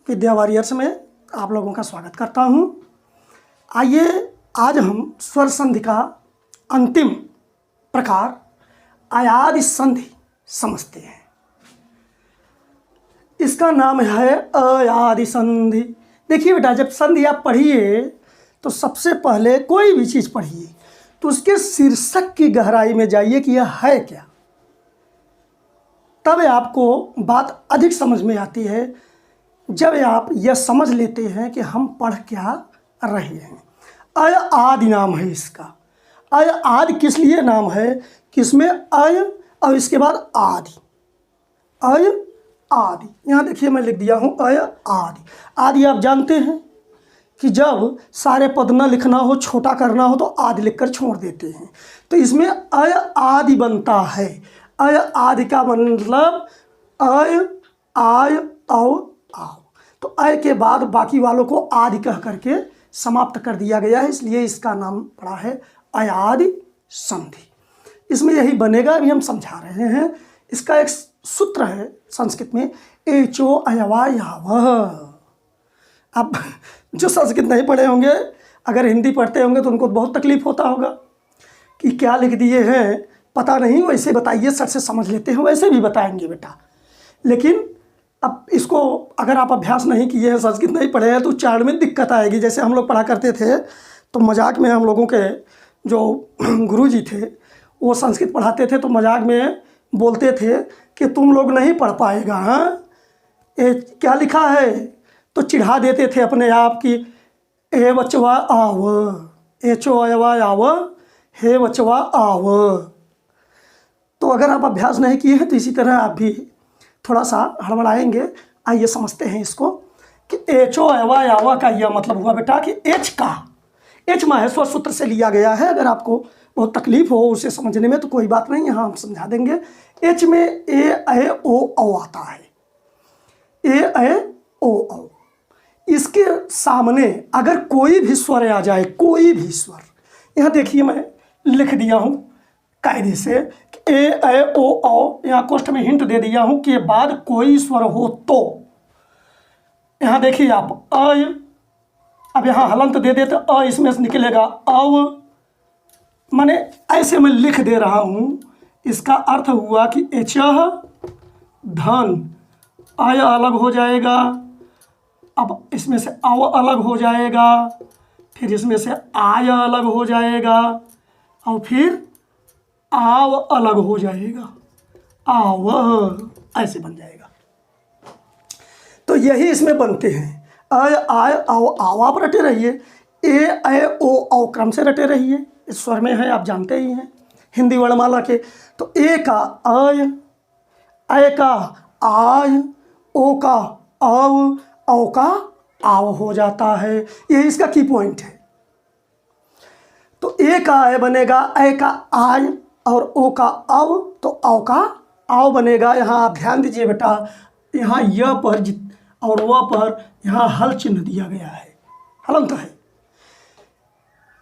विद्या warriors में आप लोगों का स्वागत करता हूं। आइए आज हम स्वर संधि का अंतिम प्रकार अयादि संधि समझते हैं। इसका नाम है अयादि संधि। देखिए बेटा, जब संधि आप पढ़िए तो सबसे पहले कोई भी चीज़ पढ़िए तो उसके शीर्षक की गहराई में जाइए कि यह है क्या, तब आपको बात अधिक समझ में आती है। जब आप यह समझ लेते हैं कि हम पढ़ क्या रहे हैं। अय आदि नाम है इसका। अय आदि किस लिए नाम है कि इसमें अय और इसके बाद आदि, अय आदि। यहाँ देखिए मैं लिख दिया हूँ अय आदि। आदि आप जानते हैं कि जब सारे पद न लिखना हो, छोटा करना हो तो आदि लिखकर छोड़ देते हैं। तो इसमें अय आदि बनता है। अय आदि का मतलब अय, आय, औ, आओ। तो अय के बाद बाकी वालों को आदि कह करके समाप्त कर दिया गया है, इसलिए इसका नाम पड़ा है अयादि संधि। इसमें यही बनेगा, अभी हम समझा रहे हैं। इसका एक सूत्र है संस्कृत में, एचो अयवा यावः। अब जो संस्कृत नहीं पढ़े होंगे, अगर हिंदी पढ़ते होंगे तो उनको बहुत तकलीफ होता होगा कि क्या लिख दिए हैं, पता नहीं। वैसे बताइए, सर से समझ लेते हैं, वैसे भी बताएंगे बेटा। लेकिन अब इसको अगर आप अभ्यास नहीं किए हैं, संस्कृत नहीं पढ़े हैं, तो उच्चारण में दिक्कत आएगी। जैसे हम लोग पढ़ा करते थे तो मजाक में हम लोगों के जो गुरुजी थे वो संस्कृत पढ़ाते थे तो मजाक में बोलते थे कि तुम लोग नहीं पढ़ पाएगा, हाँ ये क्या लिखा है, तो चिढ़ा देते थे अपने आप की हे बचवा आव, एचो अयवा आव, हे बचवा आव। तो अगर आप अभ्यास नहीं किए हैं तो इसी तरह आप भी थोड़ा सा हड़बड़ाएंगे। आइए समझते हैं इसको कि एचो अयवा यावा का यह मतलब हुआ बेटा कि एच का, एच माहेश्वर सूत्र से लिया गया है। अगर आपको बहुत तकलीफ हो उसे समझने में तो कोई बात नहीं, यहाँ हम समझा देंगे। एच में ए ए ओ औ आता है, ए ए ओ औ। इसके सामने अगर कोई भी स्वर आ जाए, कोई भी स्वर, यहाँ देखिए मैं लिख दिया हूँ कायदे से ए ए ओ औ। यहाँ कोष्ठ में हिंट दे दिया हूँ कि बाद कोई स्वर हो तो यहाँ देखिए आप अय, अब यहाँ हलंत दे देते अ, इसमें से निकलेगा अव। माने ऐसे मैं लिख दे रहा हूँ, इसका अर्थ हुआ कि एचह धन, अय अलग हो जाएगा, अब इसमें से अव अलग हो जाएगा, फिर इसमें से आय अलग हो जाएगा और फिर आव अलग हो जाएगा, आव ऐसे बन जाएगा। तो यही इसमें बनते हैं। अय आय औ आव आप रटे रहिए, ए ए ओ औ क्रम से रटे रहिए। इस स्वर में है, आप जानते ही हैं हिंदी वर्णमाला के। तो ए का अय का आय, ओ का औ, औ का आव हो जाता है। यही इसका की पॉइंट है। तो ए का आय बनेगा, अय का आय और ओ का अव, तो औ का आव बनेगा। यहाँ आप ध्यान दीजिए बेटा, यहाँ य पर और व पर यहाँ हल चिन्ह दिया गया है, हलंत है,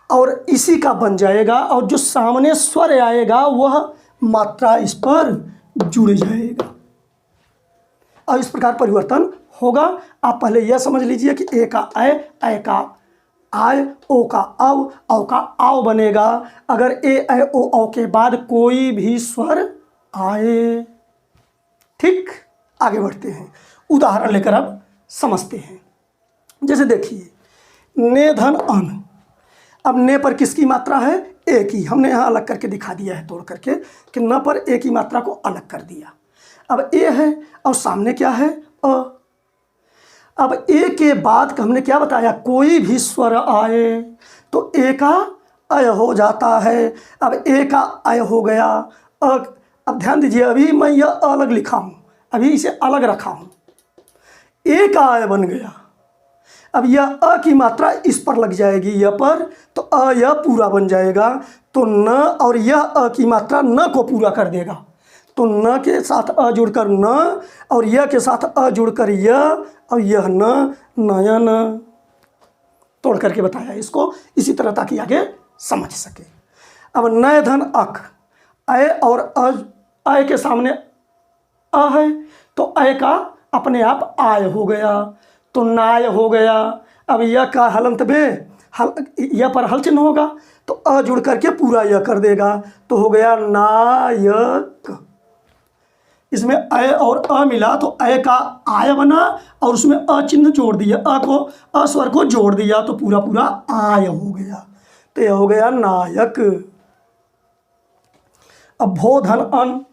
और इसी का बन जाएगा। और जो सामने स्वर आएगा वह मात्रा इस पर जुड़ जाएगा और इस प्रकार परिवर्तन होगा। आप पहले यह समझ लीजिए कि ए का अय का आय, ओ का अव, औ का आव बनेगा अगर ए ऐ ओ औ के बाद कोई भी स्वर आए। ठीक, आगे बढ़ते हैं, उदाहरण लेकर अब समझते हैं। जैसे देखिए ने धन अन। अब ने पर किसकी मात्रा है, ए की। हमने यहाँ अलग करके दिखा दिया है तोड़ करके कि न पर ए की मात्रा को अलग कर दिया। अब ए है और सामने क्या है, अ। अब ए के बाद हमने क्या बताया, कोई भी स्वर आए तो ए का अय हो जाता है। अब ए का अय हो गया, अब ध्यान दीजिए, अभी मैं यह अलग लिखा हूँ, अभी इसे अलग रखा हूँ, ए का अय बन गया। अब यह अ की मात्रा इस पर लग जाएगी, यह पर, तो अ यह पूरा बन जाएगा। तो न और यह अ की मात्रा न को पूरा कर देगा, तो न के साथ अ जुड़कर न और यह के साथ अ जुड़कर यह और यह न, नयन। तोड़ करके बताया इसको इसी तरह ताकि आगे समझ सके। अब नय धन अक, अय और अय के सामने अ है तो अय का अपने आप आय हो गया। तो नाय हो गया। अब य का हलंत में य पर हल चिन्ह होगा तो अ जुड़ करके पूरा य कर देगा, तो हो गया नायक। इसमें अय और अ मिला तो अय का आय बना और उसमें अ चिन्ह जोड़ दिया, अ स्वर को जोड़ दिया तो पूरा पूरा आय हो गया, तो यह हो गया नायक। अब भो धन अन,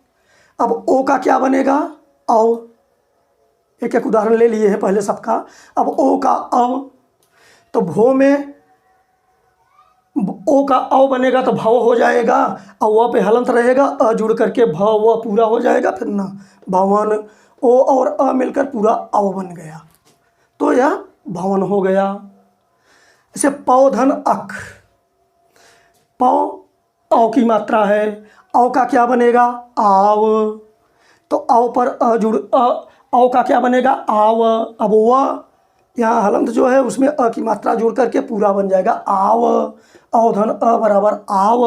अब ओ का क्या बनेगा, औ। एक एक उदाहरण ले लिए हैं पहले सबका। अब ओ का अव, तो भो में ओ का अव बनेगा तो भव हो जाएगा, और व पे हलंत रहेगा, अ जुड़ करके भव व पूरा हो जाएगा, फिर ना भवन। ओ और अ मिलकर पूरा अव बन गया, तो यह भवन हो गया। इसे पौधन अक, पौ औ की मात्रा है, औ का क्या बनेगा आव, तो औ पर अ जुड़ औ का क्या बनेगा आव। अब व यहाँ हलंत जो है उसमें अ की मात्रा जोड़ करके पूरा बन जाएगा आव, औधन अ बराबर आव,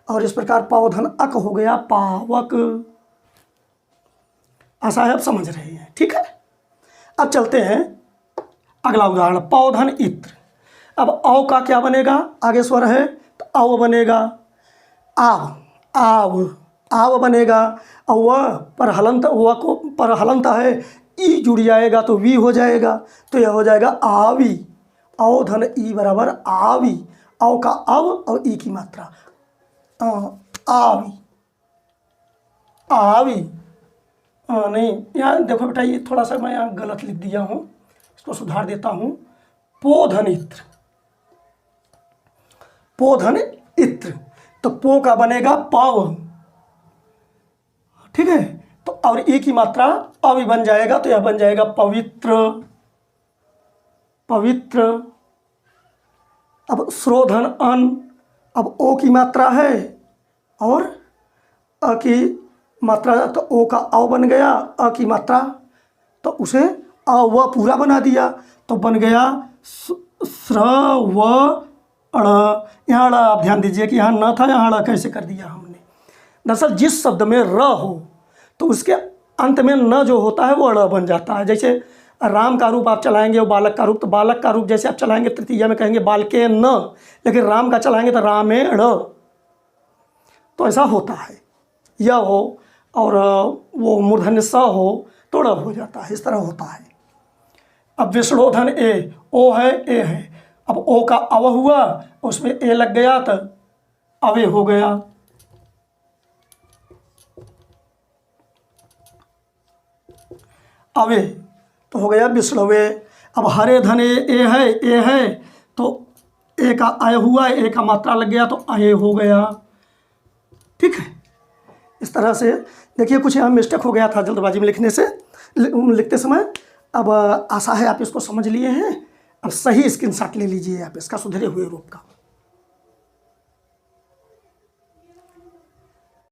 और इस प्रकार पौधन अक हो गया पावक। ऐसा है, आप समझ रहे हैं, ठीक है। अब चलते हैं अगला उदाहरण, पौधन इत्र। अब औ का क्या बनेगा, आगे स्वर है तो औ बनेगा, आव आव आव बनेगा, और वह पर हलंत, व को पर हलंत है, ई जुड़ जाएगा तो वी हो जाएगा, तो यह हो जाएगा आवी। औ धन ई बराबर आवी, औ का अव और ई की मात्रा आवी आवी। नहीं, यहाँ देखो बेटा, ये थोड़ा सा मैं यहाँ गलत लिख दिया हूँ, इसको सुधार देता हूँ। पोधन इत्र, पोधन इत्र, तो पो का बनेगा पव, ठीक है, तो और ए की मात्रा अवि बन जाएगा, तो यह बन जाएगा पवित्र पवित्र। अब श्रोधन अन, अब ओ की मात्रा है और अ की मात्रा, तो ओ का अव बन गया, अ की मात्रा तो उसे अ व पूरा बना दिया, तो बन गया श्रवण। यहाँ ड़ आप ध्यान दीजिए कि यहाँ न था, यहाँ ड़ कैसे कर दिया हमने। दरअसल जिस शब्द में र हो तो उसके अंत में न जो होता है वो ड़ बन जाता है। जैसे राम का रूप आप चलाएंगे और बालक का रूप, तो बालक का रूप जैसे आप चलाएंगे तृतीया में कहेंगे बालके न, लेकिन राम का चलाएंगे तो रामेण, तो ऐसा होता है। यह हो और वो मूर्धन्य स हो तो ड़ हो जाता है, इस तरह होता है। अब विष्णोधन ए, ओ है ए है, अब ओ का अव हुआ, उसमें ए लग गया तो अवे हो गया। अवे तो हो गया विष्णवे। अब हरे धन ए है, तो ए का अय हुआ, ए का मात्रा लग गया तो अये हो गया, ठीक है। इस तरह से देखिए, कुछ यहाँ मिस्टेक हो गया था जल्दबाजी में लिखते समय। अब आशा है आप इसको समझ लिए हैं। अब सही स्क्रीनशॉट ले लीजिए आप इसका सुधरे हुए रूप का।